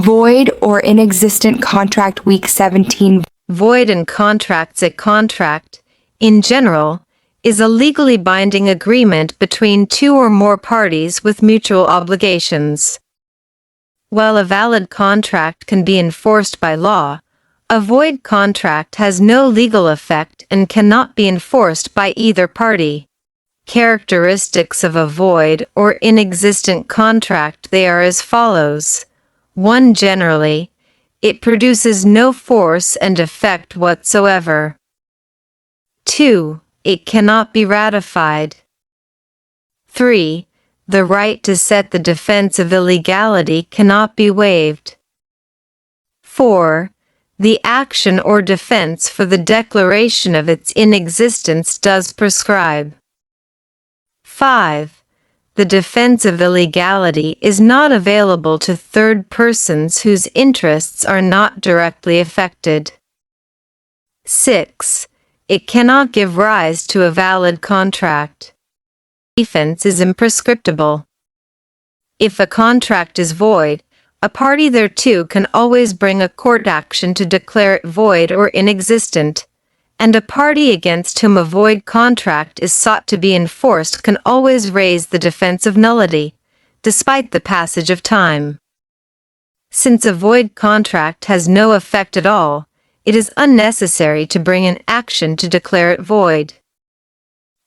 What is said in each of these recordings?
Void or inexistent contract. Week 17. Void in contracts. A contract, in general, is a legally binding agreement between two or more parties with mutual obligations. While a valid contract can be enforced by law, a void contract has no legal effect and cannot be enforced by either party. Characteristics of a void or inexistent contract. They are as follows. 1. Generally, it produces no force and effect whatsoever. 2. It cannot be ratified. 3. The right to set the defense of illegality cannot be waived. 4. The action or defense for the declaration of its inexistence does prescribe. 5. The defense of illegality is not available to third persons whose interests are not directly affected. 6. It cannot give rise to a valid contract. Defense is imprescriptible. If a contract is void, a party thereto can always bring a court action to declare it void or inexistent, and a party against whom a void contract is sought to be enforced can always raise the defense of nullity, despite the passage of time. Since a void contract has no effect at all, it is unnecessary to bring an action to declare it void.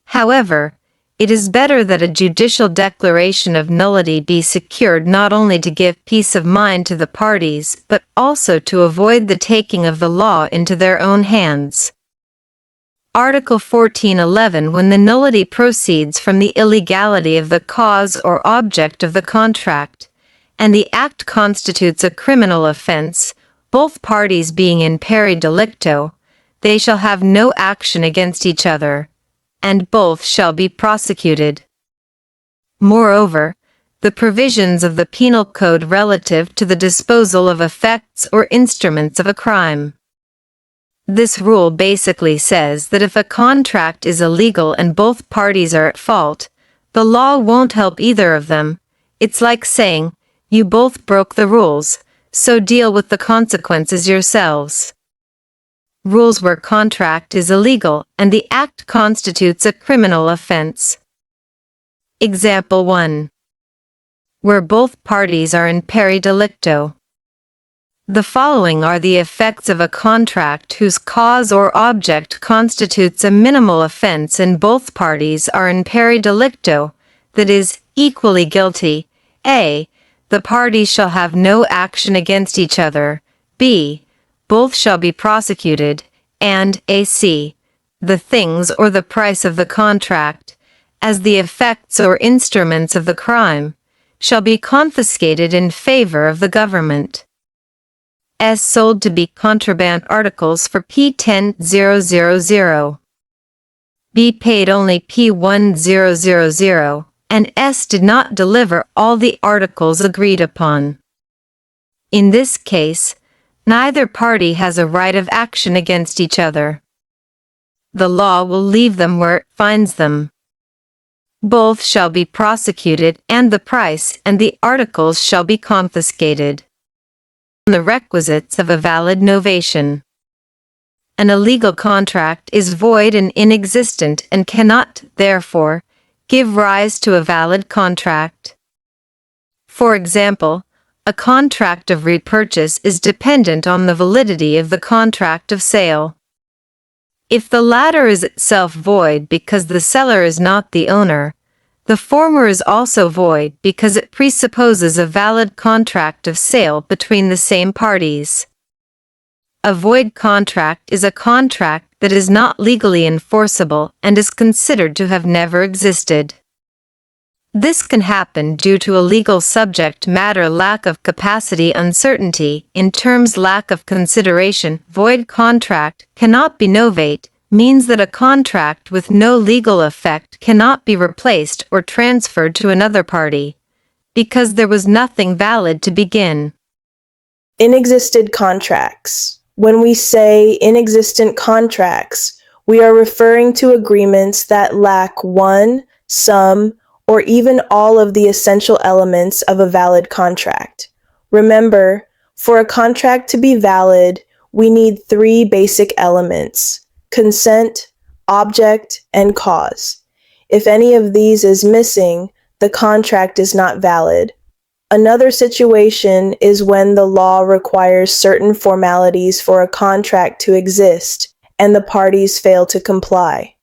However, it is better that a judicial declaration of nullity be secured not only to give peace of mind to the parties but also to avoid the taking of the law into their own hands. Article 1411. When the nullity proceeds from the illegality of the cause or object of the contract, and the act constitutes a criminal offense, both parties being in pari delicto, they shall have no action against each other, and both shall be prosecuted. Moreover, the provisions of the Penal Code relative to the disposal of effects or instruments of a crime. This rule basically says that if a contract is illegal and both parties are at fault, the law won't help either of them. It's like saying, you both broke the rules, so deal with the consequences yourselves. Rules where contract is illegal and the act constitutes a criminal offense. Example 1. Where both parties are in pari delicto. The following are the effects of a contract whose cause or object constitutes a minimal offense and both parties are in pari delicto, that is, equally guilty. A. The parties shall have no action against each other. B. Both shall be prosecuted, and AC, the things or the price of the contract, as the effects or instruments of the crime, shall be confiscated in favor of the government. S. Sold to be contraband articles for P10,000. B. Paid only P1000, and S. did not deliver all the articles agreed upon. In this case, neither party has a right of action against each other. The law will leave them where it finds them. Both shall be prosecuted, and the price and the articles shall be confiscated. The requisites of a valid novation. An illegal contract is void and inexistent and cannot, therefore, give rise to a valid contract. For example, a contract of repurchase is dependent on the validity of the contract of sale. If the latter is itself void because the seller is not the owner, the former is also void because it presupposes a valid contract of sale between the same parties. A void contract is a contract that is not legally enforceable and is considered to have never existed. This can happen due to a legal subject matter lack of capacity uncertainty in terms lack of consideration. Void contract cannot be novate means that a contract with no legal effect cannot be replaced or transferred to another party, because there was nothing valid to begin. Inexistent contracts. When we say inexistent contracts, we are referring to agreements that lack one, some, or even all of the essential elements of a valid contract. Remember, For a contract to be valid, we need three basic elements: consent, object, and cause. If any of these is missing, the contract is not valid. Another situation is when the law requires certain formalities for a contract to exist, and the parties fail to comply.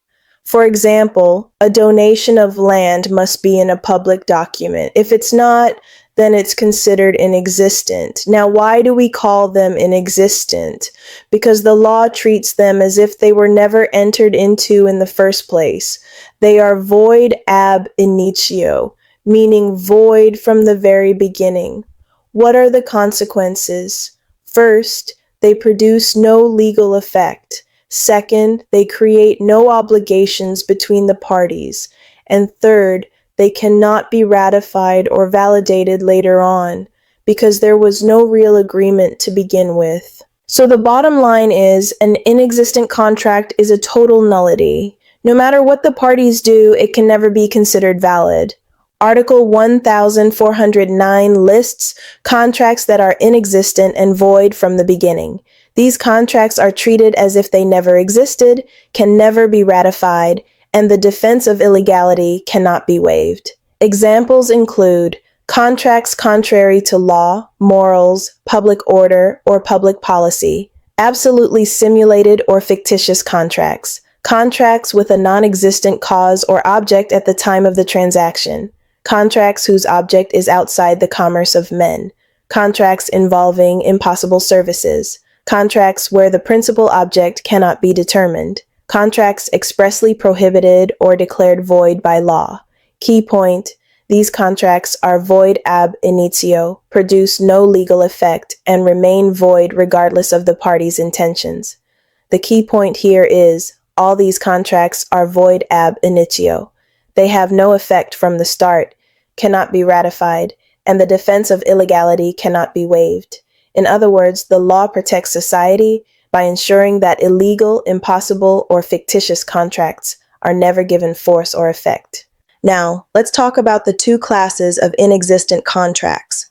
For example, a donation of land must be in a public document. If it's not, then it's considered inexistent. Now, why do we call them inexistent? Because the law treats them as if they were never entered into in the first place. They are void ab initio, meaning void from the very beginning. What are the consequences? First, they produce no legal effect. Second, they create no obligations between the parties. And third, they cannot be ratified or validated later on because there was no real agreement to begin with. So the bottom line is, an inexistent contract is a total nullity. No matter what the parties do, it can never be considered valid. Article 1409 lists contracts that are inexistent and void from the beginning. These contracts are treated as if they never existed, can never be ratified, and the defense of illegality cannot be waived. Examples include contracts contrary to law, morals, public order, or public policy, absolutely simulated or fictitious contracts, contracts with a non-existent cause or object at the time of the transaction, contracts whose object is outside the commerce of men, contracts involving impossible services, contracts where the principal object cannot be determined, contracts expressly prohibited or declared void by law. Key point: these contracts are void ab initio, produce no legal effect, and remain void regardless of the parties' intentions. The key point here is, all these contracts are void ab initio. They have no effect from the start, cannot be ratified, and the defense of illegality cannot be waived. In other words, the law protects society by ensuring that illegal, impossible, or fictitious contracts are never given force or effect. Now, let's talk about the two classes of inexistent contracts.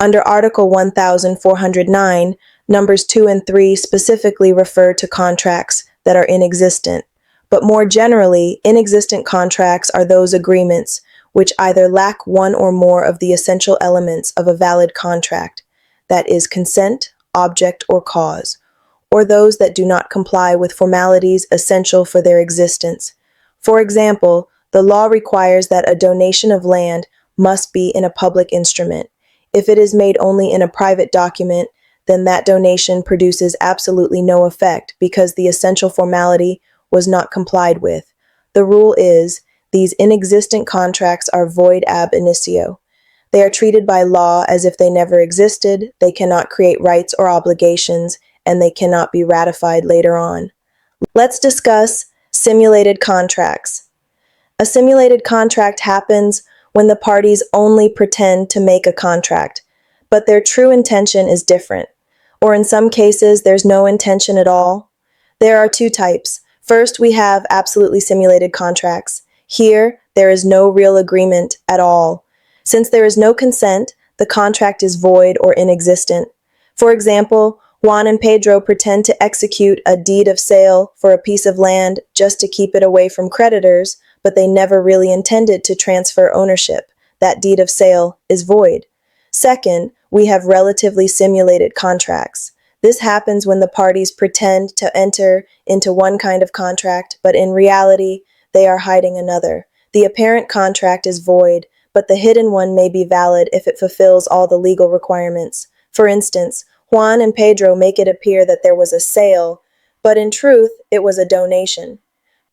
Under Article 1409, numbers 2 and 3 specifically refer to contracts that are inexistent. But more generally, inexistent contracts are those agreements which either lack one or more of the essential elements of a valid contract, that is, consent, object, or cause, or those that do not comply with formalities essential for their existence. For example, the law requires that a donation of land must be in a public instrument. If it is made only in a private document, then that donation produces absolutely no effect because the essential formality was not complied with. The rule is, these inexistent contracts are void ab initio. They are treated by law as if they never existed, they cannot create rights or obligations, and they cannot be ratified later on. Let's discuss simulated contracts. A simulated contract happens when the parties only pretend to make a contract, but their true intention is different. Or in some cases, there's no intention at all. There are two types. First, we have absolutely simulated contracts. Here, there is no real agreement at all. Since there is no consent, the contract is void or inexistent. For example, Juan and Pedro pretend to execute a deed of sale for a piece of land just to keep it away from creditors, but they never really intended to transfer ownership. That deed of sale is void. Second, we have relatively simulated contracts. This happens when the parties pretend to enter into one kind of contract, but in reality, they are hiding another. The apparent contract is void, but the hidden one may be valid if it fulfills all the legal requirements. For instance, Juan and Pedro make it appear that there was a sale, but in truth, it was a donation.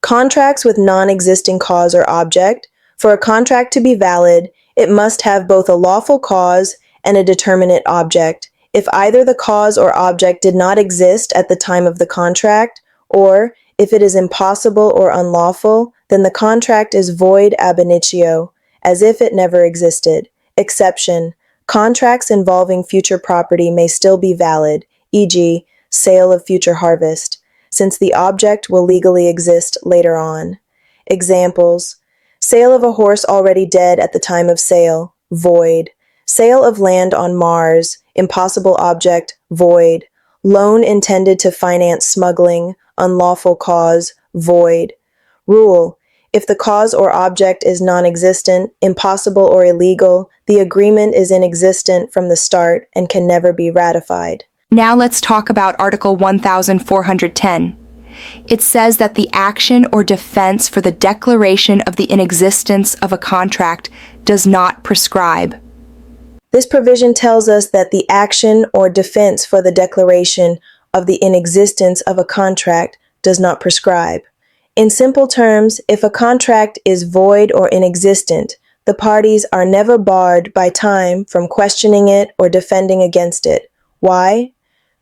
Contracts with non-existing cause or object. For a contract to be valid, it must have both a lawful cause and a determinate object. If either the cause or object did not exist at the time of the contract, or if it is impossible or unlawful, then the contract is void ab initio, as if it never existed. Exception: contracts involving future property may still be valid, e.g., sale of future harvest, since the object will legally exist later on. Examples: sale of a horse already dead at the time of sale, void. Sale of land on Mars, impossible object, void. Loan intended to finance smuggling, unlawful cause, void. Rule: if the cause or object is non-existent, impossible, or illegal, the agreement is inexistent from the start and can never be ratified. Now let's talk about Article 1410. It says that the action or defense for the declaration of the inexistence of a contract does not prescribe. This provision tells us that the action or defense for the declaration of the inexistence of a contract does not prescribe. In simple terms, if a contract is void or inexistent, the parties are never barred by time from questioning it or defending against it. Why?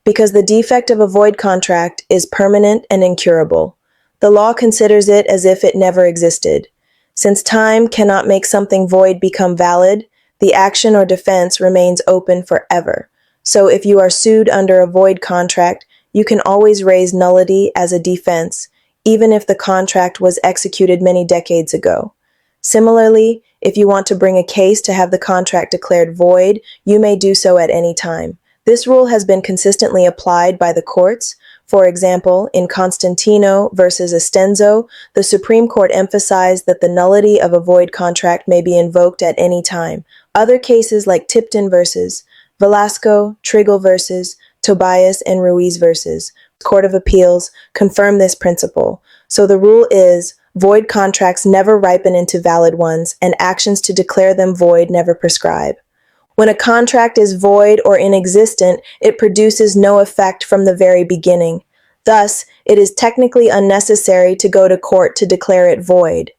Because the defect of a void contract is permanent and incurable. The law considers it as if it never existed. Since time cannot make something void become valid, the action or defense remains open forever. So if you are sued under a void contract, you can always raise nullity as a defense, even if the contract was executed many decades ago. Similarly, if you want to bring a case to have the contract declared void, you may do so at any time. This rule has been consistently applied by the courts. For example, in Constantino versus Estenzo, the Supreme Court emphasized that the nullity of a void contract may be invoked at any time. Other cases like Tipton versus Velasco, Triggle versus Tobias, and Ruiz versus Court of Appeals confirm this principle. So the rule is, void contracts never ripen into valid ones, and actions to declare them void never prescribe. When a contract is void or inexistent, it produces no effect from the very beginning. Thus, it is technically unnecessary to go to court to declare it void.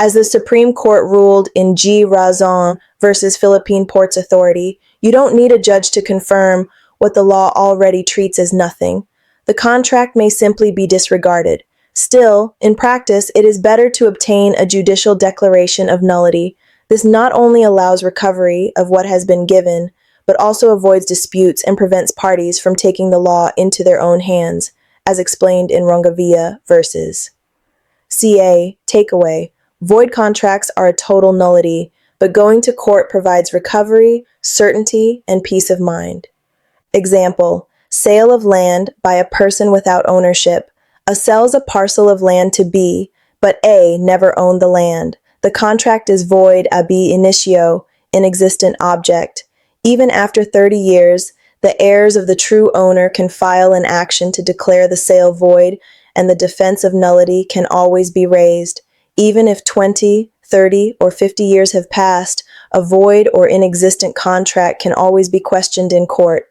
As the Supreme Court ruled in G. Razon versus Philippine Ports Authority, you don't need a judge to confirm what the law already treats as nothing. The contract may simply be disregarded. Still, in practice, it is better to obtain a judicial declaration of nullity. This not only allows recovery of what has been given, but also avoids disputes and prevents parties from taking the law into their own hands, as explained in Rongavia versus CA. Takeaway: void contracts are a total nullity, but going to court provides recovery, certainty, and peace of mind. Example: sale of land by a person without ownership. A sells a parcel of land to B, but A never owned the land. The contract is void ab initio, inexistent object. Even after 30 years, the heirs of the true owner can file an action to declare the sale void, and the defense of nullity can always be raised. Even if 20, 30, or 50 years have passed, a void or inexistent contract can always be questioned in court.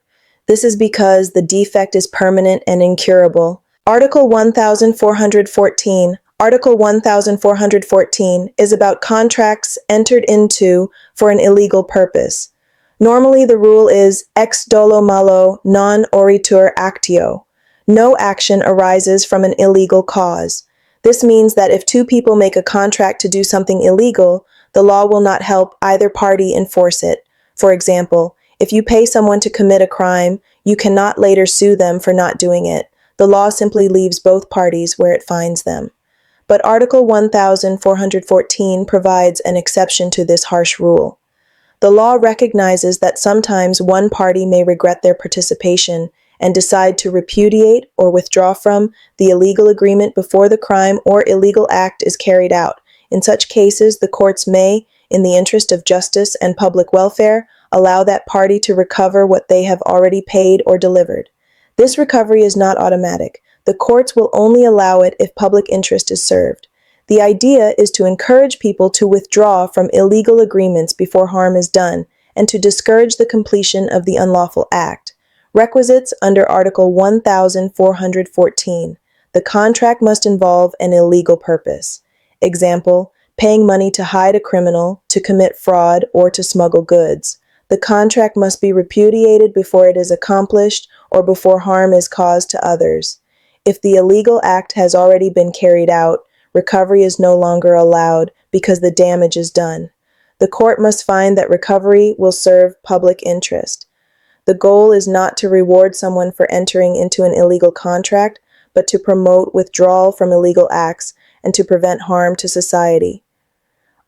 This is because the defect is permanent and incurable. Article 1414. Article 1414 is about contracts entered into for an illegal purpose. Normally, the rule is ex dolo malo non oritur actio. No action arises from an illegal cause. This means that if two people make a contract to do something illegal, the law will not help either party enforce it. For example, if you pay someone to commit a crime, you cannot later sue them for not doing it. The law simply leaves both parties where it finds them. But Article 1414 provides an exception to this harsh rule. The law recognizes that sometimes one party may regret their participation and decide to repudiate or withdraw from the illegal agreement before the crime or illegal act is carried out. In such cases, the courts may, in the interest of justice and public welfare, allow that party to recover what they have already paid or delivered. This recovery is not automatic. The courts will only allow it if public interest is served. The idea is to encourage people to withdraw from illegal agreements before harm is done and to discourage the completion of the unlawful act. Requisites under Article 1414. The contract must involve an illegal purpose. Example: paying money to hide a criminal, to commit fraud, or to smuggle goods. The contract must be repudiated before it is accomplished or before harm is caused to others. If the illegal act has already been carried out, recovery is no longer allowed because the damage is done. The court must find that recovery will serve public interest. The goal is not to reward someone for entering into an illegal contract, but to promote withdrawal from illegal acts and to prevent harm to society.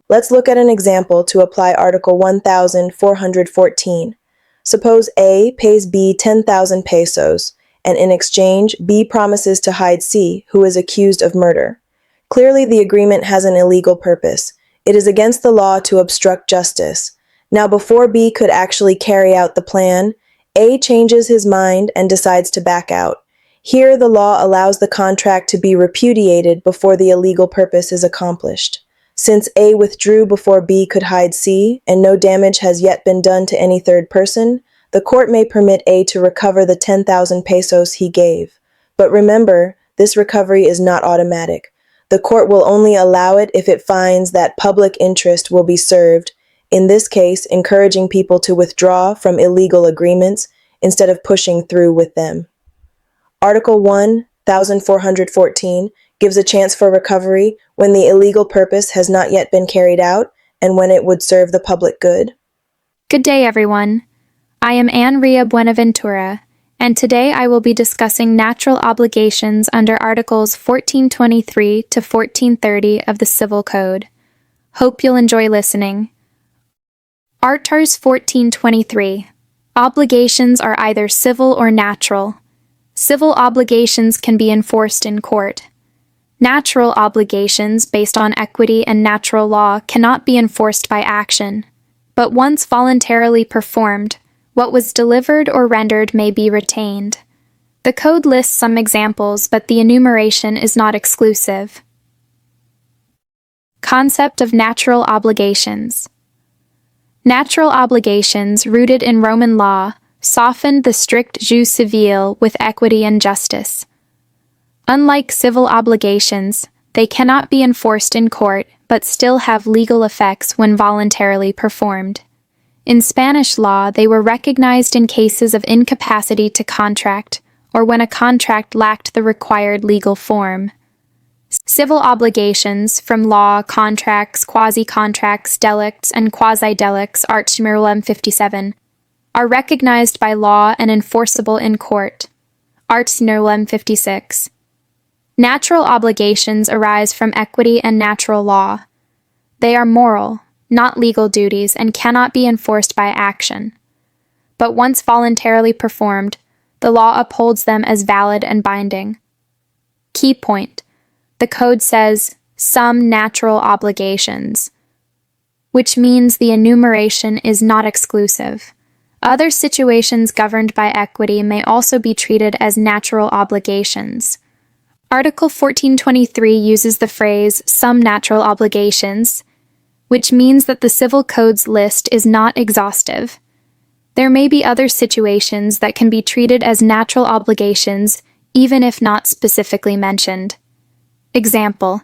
Let's look at an example to apply Article 1414. Suppose A pays B 10,000 pesos, and in exchange, B promises to hide C, who is accused of murder. Clearly, the agreement has an illegal purpose. It is against the law to obstruct justice. Now, before B could actually carry out the plan, A changes his mind and decides to back out. Here, the law allows the contract to be repudiated before the illegal purpose is accomplished. Since A withdrew before B could hide C, and no damage has yet been done to any third person, the court may permit A to recover the 10,000 pesos he gave. But remember, this recovery is not automatic. The court will only allow it if it finds that public interest will be served, in this case, encouraging people to withdraw from illegal agreements instead of pushing through with them. Article 1414 gives a chance for recovery when the illegal purpose has not yet been carried out and when it would serve the public good. Good day, everyone. I am Anne Ria Buenaventura, and today I will be discussing natural obligations under Articles 1423 to 1430 of the Civil Code. Hope you'll enjoy listening. Artars 1423. Obligations are either civil or natural. Civil obligations can be enforced in court. Natural obligations based on equity and natural law cannot be enforced by action, but once voluntarily performed, what was delivered or rendered may be retained. The Code lists some examples, but the enumeration is not exclusive. Concept of natural obligations. Natural obligations, rooted in Roman law, softened the strict jus civile with equity and justice. Unlike civil obligations, they cannot be enforced in court but still have legal effects when voluntarily performed. In Spanish law, they were recognized in cases of incapacity to contract or when a contract lacked the required legal form. Civil obligations from law, contracts, quasi-contracts, delicts, and quasi-delicts, Art. Numeral M57, are recognized by law and enforceable in court. Art. Numeral M56. Natural obligations arise from equity and natural law. They are moral, not legal duties, and cannot be enforced by action. But once voluntarily performed, the law upholds them as valid and binding. Key point: the Code says, some natural obligations, which means the enumeration is not exclusive. Other situations governed by equity may also be treated as natural obligations. Article 1423 uses the phrase, some natural obligations, which means that the Civil Code's list is not exhaustive. There may be other situations that can be treated as natural obligations, even if not specifically mentioned. Example: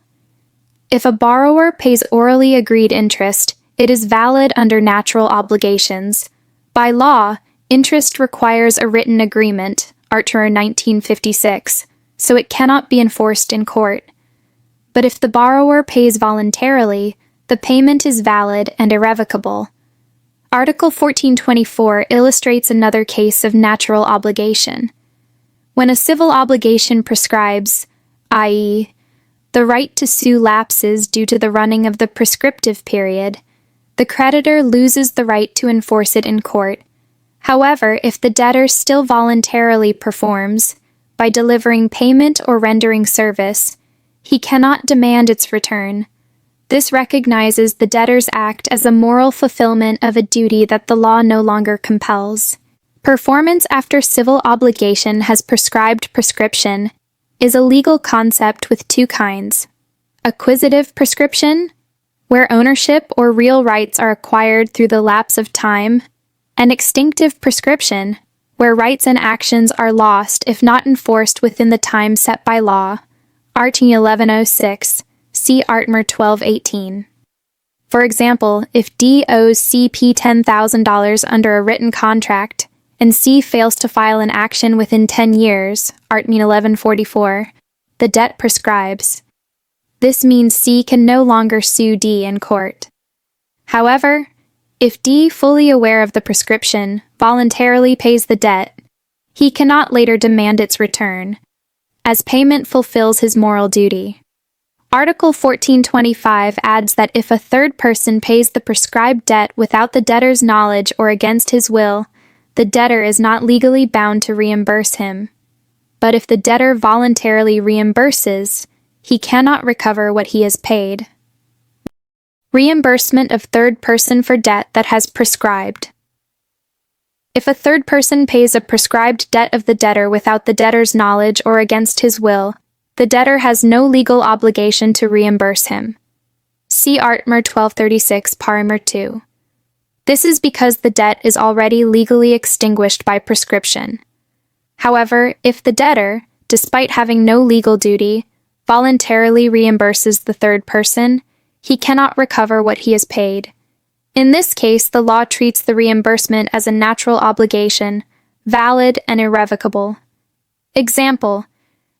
if a borrower pays orally agreed interest, it is valid under natural obligations. By law, interest requires a written agreement, Art. 1956, so it cannot be enforced in court. But if the borrower pays voluntarily, the payment is valid and irrevocable. Article 1424 illustrates another case of natural obligation. When a civil obligation prescribes, i.e., the right to sue lapses due to the running of the prescriptive period, the creditor loses the right to enforce it in court. However, if the debtor still voluntarily performs, by delivering payment or rendering service, he cannot demand its return. This recognizes the debtor's act as a moral fulfillment of a duty that the law no longer compels. Performance after civil obligation has prescribed prescription is a legal concept with two kinds: acquisitive prescription, where ownership or real rights are acquired through the lapse of time, and extinctive prescription, where rights and actions are lost if not enforced within the time set by law. Art. 1106, see Art. 1218. For example, if D owes CP $10,000 under a written contract, and C fails to file an action within 10 years, Art. 1144, the debt prescribes. This means C can no longer sue D in court. However, if D, fully aware of the prescription, voluntarily pays the debt, he cannot later demand its return, as payment fulfills his moral duty. Article 1425 adds that if a third person pays the prescribed debt without the debtor's knowledge or against his will, the debtor is not legally bound to reimburse him. But if the debtor voluntarily reimburses, he cannot recover what he has paid. Reimbursement of third person for debt that has prescribed. If a third person pays a prescribed debt of the debtor without the debtor's knowledge or against his will, the debtor has no legal obligation to reimburse him. See Artmer 1236 Parimer 2. This is because the debt is already legally extinguished by prescription. However, if the debtor, despite having no legal duty, voluntarily reimburses the third person, he cannot recover what he has paid. In this case, the law treats the reimbursement as a natural obligation, valid and irrevocable. Example: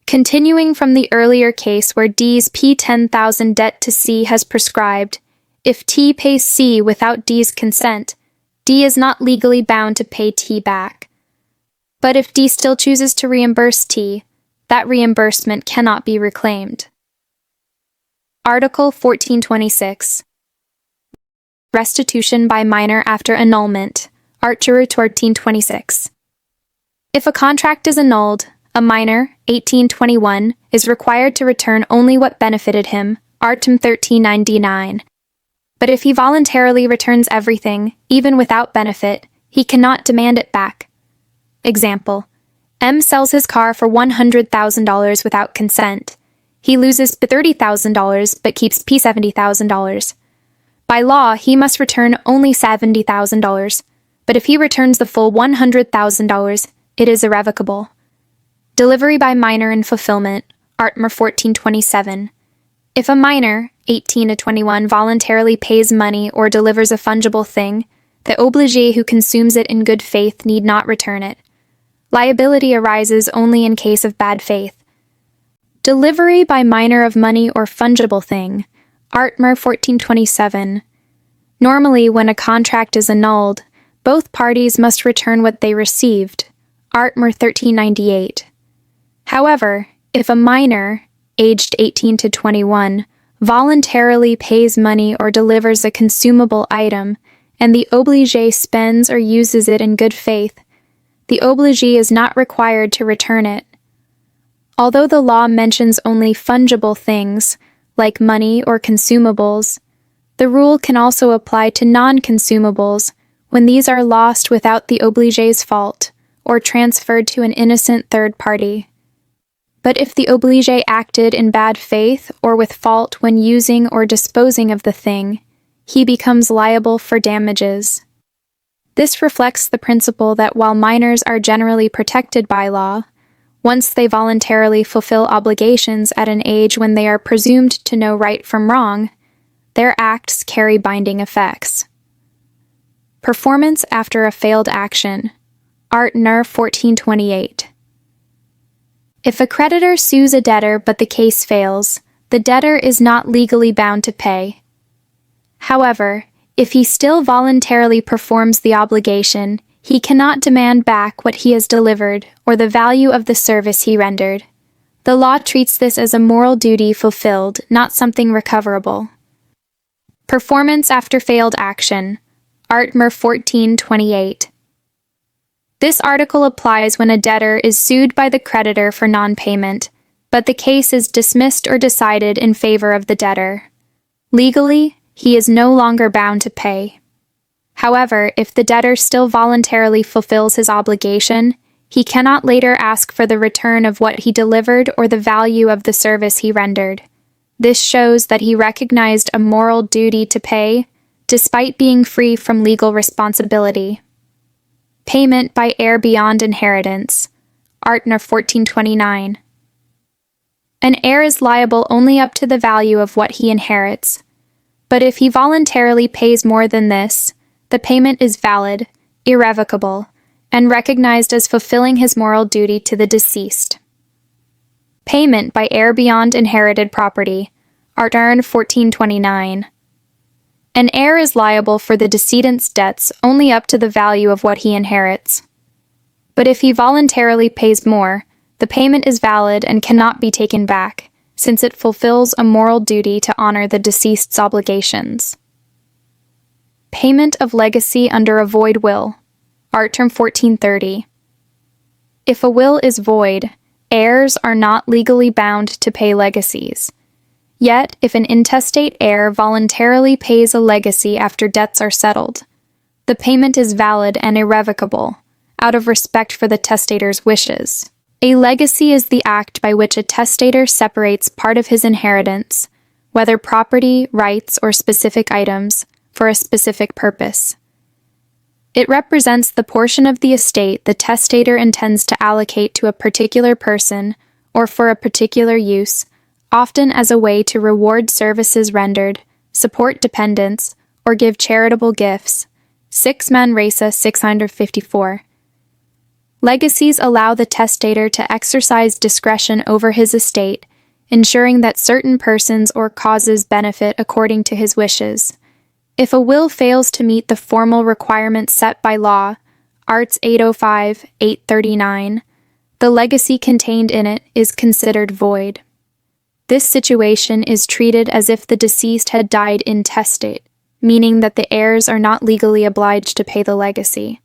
continuing from the earlier case where D's P10,000 debt to C has prescribed, if T pays C without D's consent, D is not legally bound to pay T back. But if D still chooses to reimburse T, that reimbursement cannot be reclaimed. Article 1426. Restitution by minor after annulment. Article 1426. If a contract is annulled, a minor, 1821, is required to return only what benefited him, Article 1399. But if he voluntarily returns everything, even without benefit, he cannot demand it back. Example: M sells his car for $100,000 without consent. He loses $30,000 but keeps $70,000. By law, he must return only $70,000, but if he returns the full $100,000, it is irrevocable. Delivery by minor and fulfillment, Artmer 1427. If a minor, 18 to 21, voluntarily pays money or delivers a fungible thing, the obligé who consumes it in good faith need not return it. Liability arises only in case of bad faith. Delivery by minor of money or fungible thing, Artmer 1427. Normally, when a contract is annulled, both parties must return what they received, Artmer 1398. However, if a minor, aged 18 to 21, voluntarily pays money or delivers a consumable item, and the obligé spends or uses it in good faith, the obligé is not required to return it. Although the law mentions only fungible things, like money or consumables, the rule can also apply to non-consumables when these are lost without the obligé's fault or transferred to an innocent third party. But if the obligé acted in bad faith or with fault when using or disposing of the thing, he becomes liable for damages. This reflects the principle that while minors are generally protected by law, once they voluntarily fulfill obligations at an age when they are presumed to know right from wrong, their acts carry binding effects. Performance after a failed action, Art. Nur 1428. If a creditor sues a debtor but the case fails, the debtor is not legally bound to pay. However, if he still voluntarily performs the obligation, he cannot demand back what he has delivered or the value of the service he rendered. The law treats this as a moral duty fulfilled, not something recoverable. Performance after failed action, Artmer 1428. This article applies when a debtor is sued by the creditor for non-payment, but the case is dismissed or decided in favor of the debtor. Legally, he is no longer bound to pay. However, if the debtor still voluntarily fulfills his obligation, he cannot later ask for the return of what he delivered or the value of the service he rendered. This shows that he recognized a moral duty to pay, despite being free from legal responsibility. Payment by heir beyond inheritance, Artner 1429. An heir is liable only up to the value of what he inherits, but if he voluntarily pays more than this, the payment is valid, irrevocable, and recognized as fulfilling his moral duty to the deceased. Payment by heir beyond inherited property, Artern 1429. An heir is liable for the decedent's debts only up to the value of what he inherits. But if he voluntarily pays more, the payment is valid and cannot be taken back, since it fulfills a moral duty to honor the deceased's obligations. Payment of legacy under a void will. Art Term 1430. If a will is void, heirs are not legally bound to pay legacies. Yet, if an intestate heir voluntarily pays a legacy after debts are settled, the payment is valid and irrevocable, out of respect for the testator's wishes. A legacy is the act by which a testator separates part of his inheritance, whether property, rights, or specific items, for a specific purpose. It represents the portion of the estate the testator intends to allocate to a particular person or for a particular use, often as a way to reward services rendered, support dependents, or give charitable gifts. 6 Manresa 654. Legacies allow the testator to exercise discretion over his estate, ensuring that certain persons or causes benefit according to his wishes. If a will fails to meet the formal requirements set by law, Arts 805, 839, the legacy contained in it is considered void. This situation is treated as if the deceased had died intestate, meaning that the heirs are not legally obliged to pay the legacy.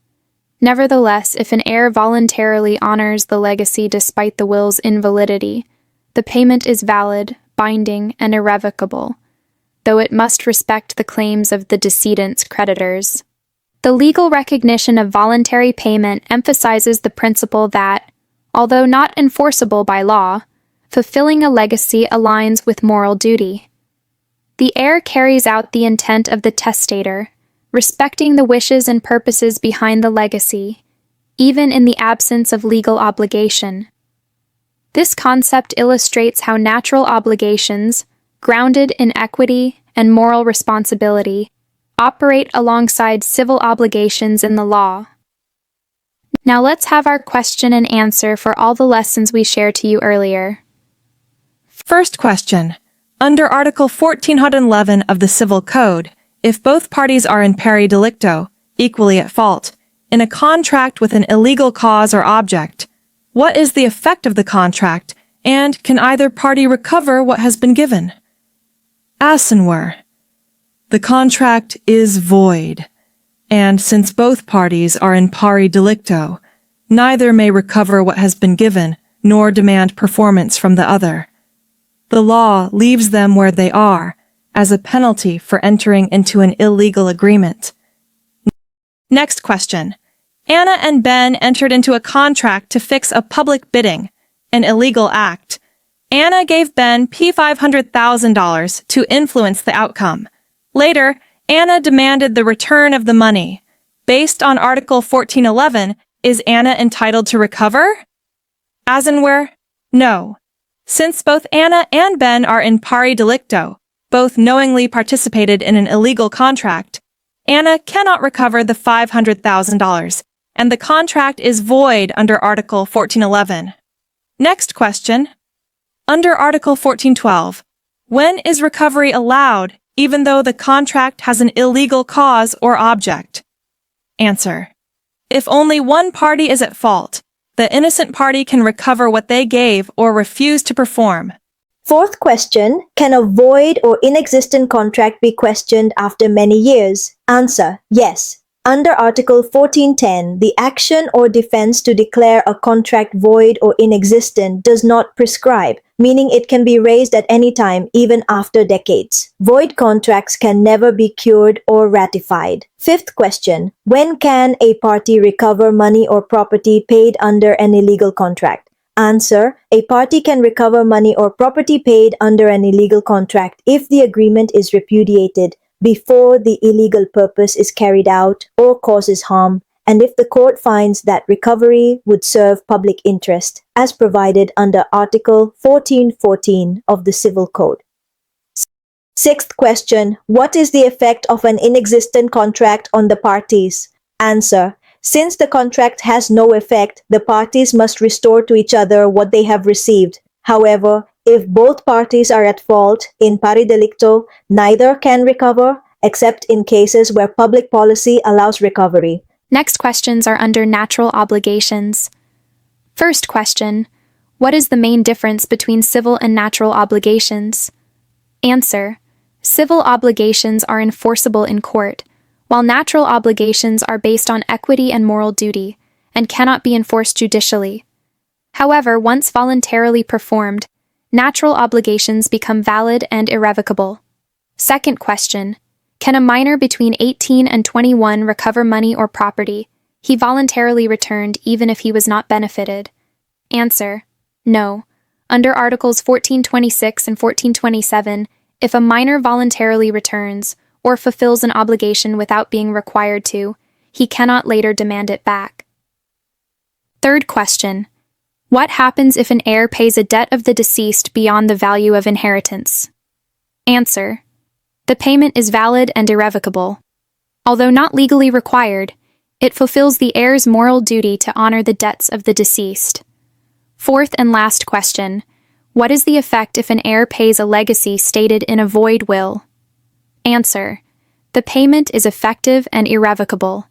Nevertheless, if an heir voluntarily honors the legacy despite the will's invalidity, the payment is valid, binding, and irrevocable, though it must respect the claims of the decedent's creditors. The legal recognition of voluntary payment emphasizes the principle that, although not enforceable by law, fulfilling a legacy aligns with moral duty. The heir carries out the intent of the testator, respecting the wishes and purposes behind the legacy, even in the absence of legal obligation. This concept illustrates how natural obligations, grounded in equity and moral responsibility, operate alongside civil obligations in the law. Now let's have our question and answer for all the lessons we shared to you earlier. First question. Under Article 1411 of the Civil Code, if both parties are in pari delicto, equally at fault, in a contract with an illegal cause or object, what is the effect of the contract, and can either party recover what has been given? Asenwer. The contract is void, and since both parties are in pari delicto, neither may recover what has been given, nor demand performance from the other. The law leaves them where they are, as a penalty for entering into an illegal agreement. Next question. Anna and Ben entered into a contract to fix a public bidding, an illegal act. Anna gave Ben $500,000 to influence the outcome. Later, Anna demanded the return of the money. Based on Article 1411, is Anna entitled to recover? Asenwer, no. Since both Anna and Ben are in pari delicto, both knowingly participated in an illegal contract, Anna cannot recover the $500,000, and the contract is void under Article 1411. Next question. Under Article 1412, when is recovery allowed even though the contract has an illegal cause or object? Answer. If only one party is at fault, the innocent party can recover what they gave or refuse to perform. Fourth question, can a void or inexistent contract be questioned after many years? Answer, yes. Under Article 1410, the action or defense to declare a contract void or inexistent does not prescribe, meaning it can be raised at any time, even after decades. Void contracts can never be cured or ratified. Fifth question, when can a party recover money or property paid under an illegal contract? Answer, a party can recover money or property paid under an illegal contract if the agreement is repudiated before the illegal purpose is carried out or causes harm, and if the court finds that recovery would serve public interest, as provided under Article 1414 of the Civil Code. Sixth question, what is the effect of an inexistent contract on the parties? Answer, since the contract has no effect, the parties must restore to each other what they have received. However, if both parties are at fault in pari delicto, neither can recover, except in cases where public policy allows recovery. Next questions are under natural obligations. First question, What is the main difference between civil and natural obligations? Answer. Civil obligations are enforceable in court, while natural obligations are based on equity and moral duty, and cannot be enforced judicially. However, once voluntarily performed, natural obligations become valid and irrevocable. Second question. Can a minor between 18 and 21 recover money or property he voluntarily returned even if he was not benefited? Answer. No. Under Articles 1426 and 1427, if a minor voluntarily returns or fulfills an obligation without being required to, he cannot later demand it back. Third question. What happens if an heir pays a debt of the deceased beyond the value of inheritance? Answer. The payment is valid and irrevocable. Although not legally required, it fulfills the heir's moral duty to honor the debts of the deceased. Fourth and last question. What is the effect if an heir pays a legacy stated in a void will? Answer. The payment is effective and irrevocable.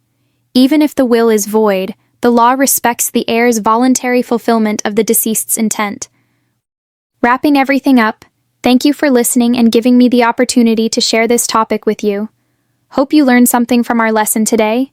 Even if the will is void, the law respects the heir's voluntary fulfillment of the deceased's intent. Wrapping everything up, thank you for listening and giving me the opportunity to share this topic with you. Hope you learned something from our lesson today.